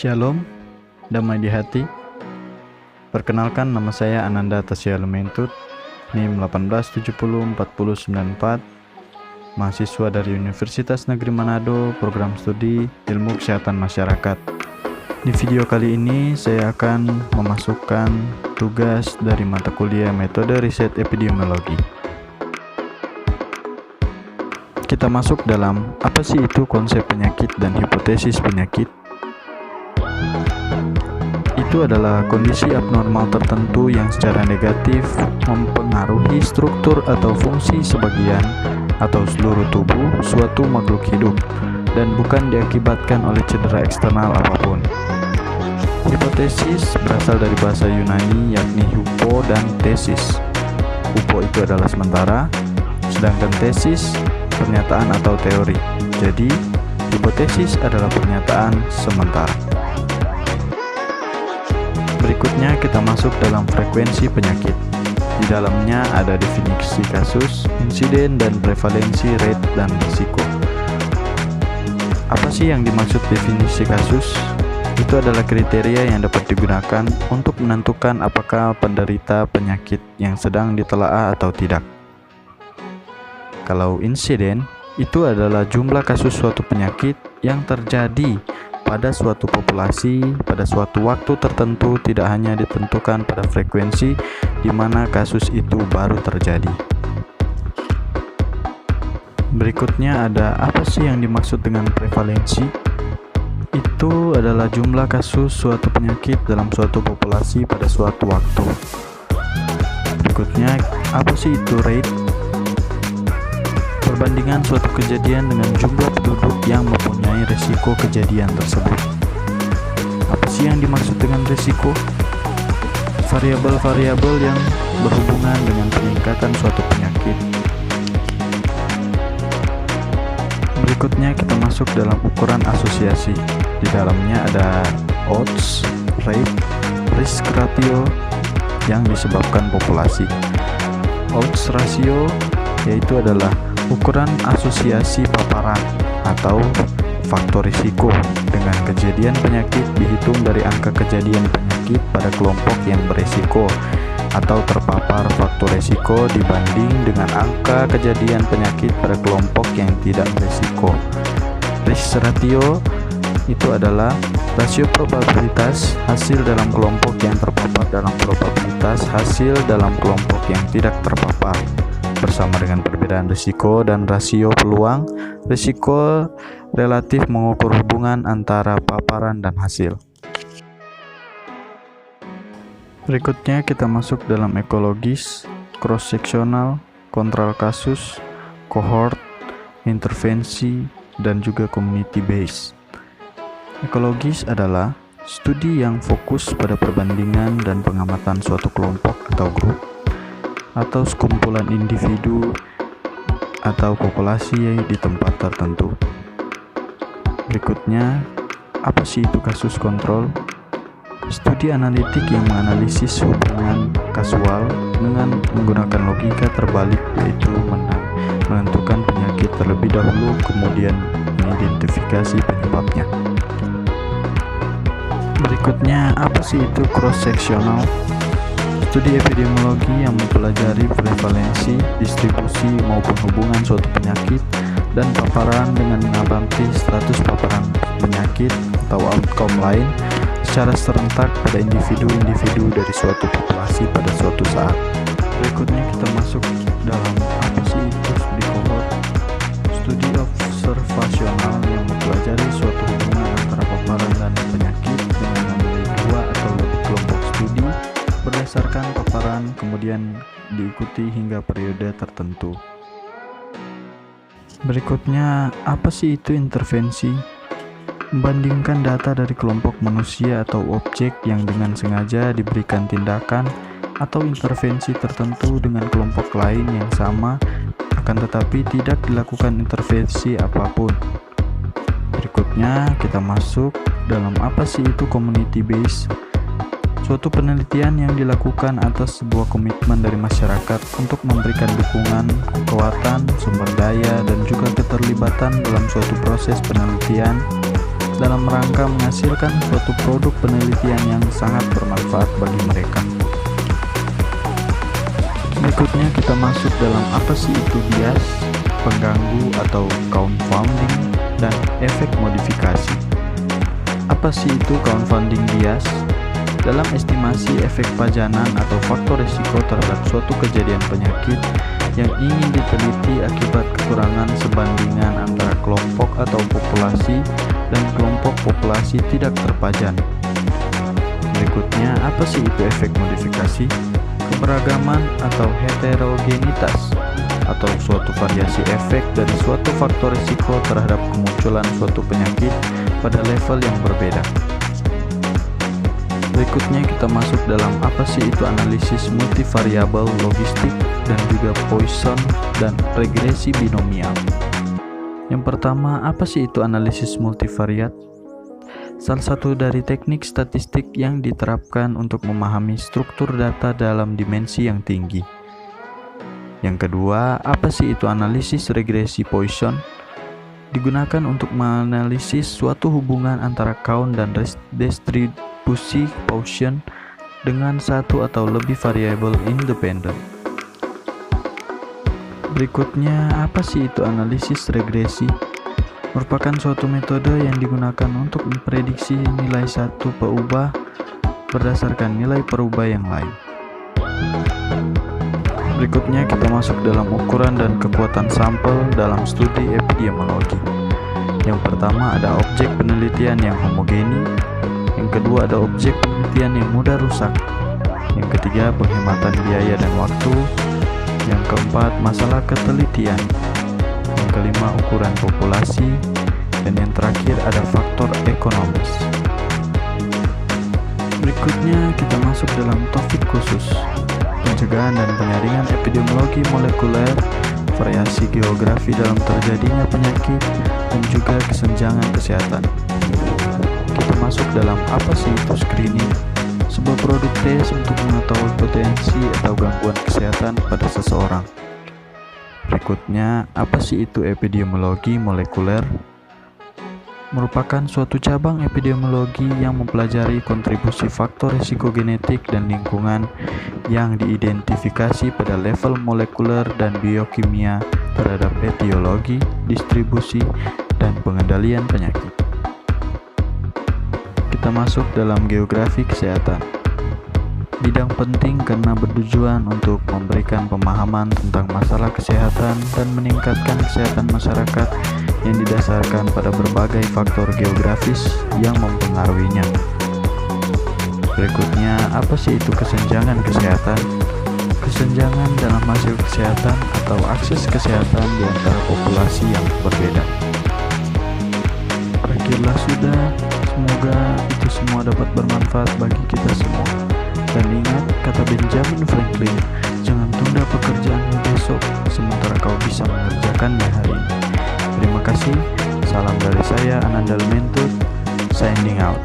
Shalom, damai di hati. Perkenalkan, nama saya Ananda Tasya Lumentut, NIM 18704094, mahasiswa dari Universitas Negeri Manado, program studi Ilmu Kesehatan Masyarakat. Di video kali ini saya akan memasukkan tugas dari mata kuliah Metode Riset Epidemiologi. Kita masuk dalam apa sih itu konsep penyakit dan hipotesis penyakit. Itu adalah kondisi abnormal tertentu yang secara negatif mempengaruhi struktur atau fungsi sebagian atau seluruh tubuh suatu makhluk hidup dan bukan diakibatkan oleh cedera eksternal apapun. Hipotesis berasal dari bahasa Yunani yakni hupo dan tesis. Hupo itu adalah sementara, sedangkan tesis pernyataan atau teori. Jadi, hipotesis adalah pernyataan sementara. Berikutnya kita masuk dalam frekuensi penyakit. Di dalamnya ada definisi kasus, insiden, dan prevalensi, rate, dan risiko. Apa sih yang dimaksud definisi kasus? Itu adalah kriteria yang dapat digunakan untuk menentukan apakah penderita penyakit yang sedang ditelaah atau tidak. Kalau insiden, itu adalah jumlah kasus suatu penyakit yang terjadi pada suatu populasi pada suatu waktu tertentu, tidak hanya ditentukan pada frekuensi di mana kasus itu baru terjadi. Berikutnya ada apa sih yang dimaksud dengan prevalensi? Itu adalah jumlah kasus suatu penyakit dalam suatu populasi pada suatu waktu. Berikutnya, apa sih itu rate? Perbandingan suatu kejadian dengan jumlah penduduk yang mempunyai risiko kejadian tersebut. Apa sih yang dimaksud dengan risiko? Variabel-variabel yang berhubungan dengan peningkatan suatu penyakit. Berikutnya kita masuk dalam ukuran asosiasi. Di dalamnya ada odds, rate, risk ratio yang disebabkan populasi. Odds ratio yaitu adalah ukuran asosiasi paparan atau faktor risiko dengan kejadian penyakit dihitung dari angka kejadian penyakit pada kelompok yang berisiko atau terpapar faktor risiko dibanding dengan angka kejadian penyakit pada kelompok yang tidak berisiko. Risk ratio itu adalah rasio probabilitas hasil dalam kelompok yang terpapar dalam probabilitas hasil dalam kelompok yang tidak terpapar, bersama dengan perbedaan risiko dan rasio peluang. Risiko relatif mengukur hubungan antara paparan dan hasil. Berikutnya kita masuk dalam ekologis, cross-sectional, kontrol kasus, cohort, intervensi, dan juga community base. Ekologis adalah studi yang fokus pada perbandingan dan pengamatan suatu kelompok atau grup atau sekumpulan individu atau populasi di tempat tertentu. Berikutnya, apa sih itu kasus kontrol? Studi analitik yang menganalisis hubungan kasual dengan menggunakan logika terbalik, yaitu menentukan penyakit terlebih dahulu kemudian mengidentifikasi penyebabnya. Berikutnya, apa sih itu cross-sectional? Studi epidemiologi yang mempelajari prevalensi, distribusi maupun hubungan suatu penyakit dan paparan dengan mengamati status paparan penyakit atau outcome lain secara serentak pada individu-individu dari suatu populasi pada suatu saat. Berikutnya kita masuk dalam apa sih itu studi cohort. Studi observasional yang mempelajari suatu hubungan antara paparan dan penyakit dengan memilih dua atau lebih kelompok studi berdasarkan paparan kemudian diikuti hingga periode tertentu. Berikutnya, apa sih itu intervensi? Membandingkan data dari kelompok manusia atau objek yang dengan sengaja diberikan tindakan atau intervensi tertentu dengan kelompok lain yang sama, akan tetapi tidak dilakukan intervensi apapun. Berikutnya, kita masuk dalam apa sih itu community base. Suatu penelitian yang dilakukan atas sebuah komitmen dari masyarakat untuk memberikan dukungan, kekuatan, sumber daya, dan juga keterlibatan dalam suatu proses penelitian dalam rangka menghasilkan suatu produk penelitian yang sangat bermanfaat bagi mereka. Berikutnya kita masuk dalam apa sih itu bias, pengganggu atau confounding, dan efek modifikasi. Apa sih itu confounding bias? Dalam estimasi efek pajanan atau faktor risiko terhadap suatu kejadian penyakit yang ingin diteliti akibat kekurangan sebandingan antara kelompok atau populasi dan kelompok populasi tidak terpajan. Berikutnya, apa sih itu efek modifikasi? Keberagaman atau heterogenitas atau suatu variasi efek dari suatu faktor risiko terhadap kemunculan suatu penyakit pada level yang berbeda. Berikutnya kita masuk dalam apa sih itu analisis multivariabel logistik dan juga Poisson dan regresi binomial. Yang pertama, apa sih itu analisis multivariat? Salah satu dari teknik statistik yang diterapkan untuk memahami struktur data dalam dimensi yang tinggi. Yang kedua, apa sih itu analisis regresi Poisson? Digunakan untuk menganalisis suatu hubungan antara count dan distribusi Poisson dengan satu atau lebih variabel independen. Berikutnya, apa sih itu analisis regresi? Merupakan suatu metode yang digunakan untuk memprediksi nilai satu peubah berdasarkan nilai perubah yang lain. Berikutnya kita masuk dalam ukuran dan kekuatan sampel dalam studi epidemiologi. Yang pertama ada objek penelitian yang homogeni. Yang kedua ada objek penelitian yang mudah rusak. Yang ketiga penghematan biaya dan waktu. Yang keempat masalah ketelitian. Yang kelima ukuran populasi. Dan yang terakhir ada faktor ekonomis. Berikutnya kita masuk dalam topik khusus, pencegahan dan penyaringan epidemiologi molekuler, variasi geografi dalam terjadinya penyakit, dan juga kesenjangan kesehatan. Kita masuk dalam apa sih itu screening, sebuah produk tes untuk mengetahui potensi atau gangguan kesehatan pada seseorang. Berikutnya, apa sih itu epidemiologi molekuler? Merupakan suatu cabang epidemiologi yang mempelajari kontribusi faktor risiko genetik dan lingkungan yang diidentifikasi pada level molekuler dan biokimia terhadap etiologi, distribusi, dan pengendalian penyakit. Kita masuk dalam geografi kesehatan. Bidang penting karena bertujuan untuk memberikan pemahaman tentang masalah kesehatan dan meningkatkan kesehatan masyarakat yang didasarkan pada berbagai faktor geografis yang mempengaruhinya. Berikutnya, apa sih itu kesenjangan kesehatan? Kesenjangan dalam hasil kesehatan atau akses kesehatan di antara populasi yang berbeda. Berakhirlah sudah, semoga itu semua dapat bermanfaat bagi kita semua. Dan ingat kata Benjamin Franklin, jangan tunda pekerjaanmu besok sementara kau bisa mengerjakannya hari ini. Terima kasih, salam dari saya Anandal Mentut, signing out.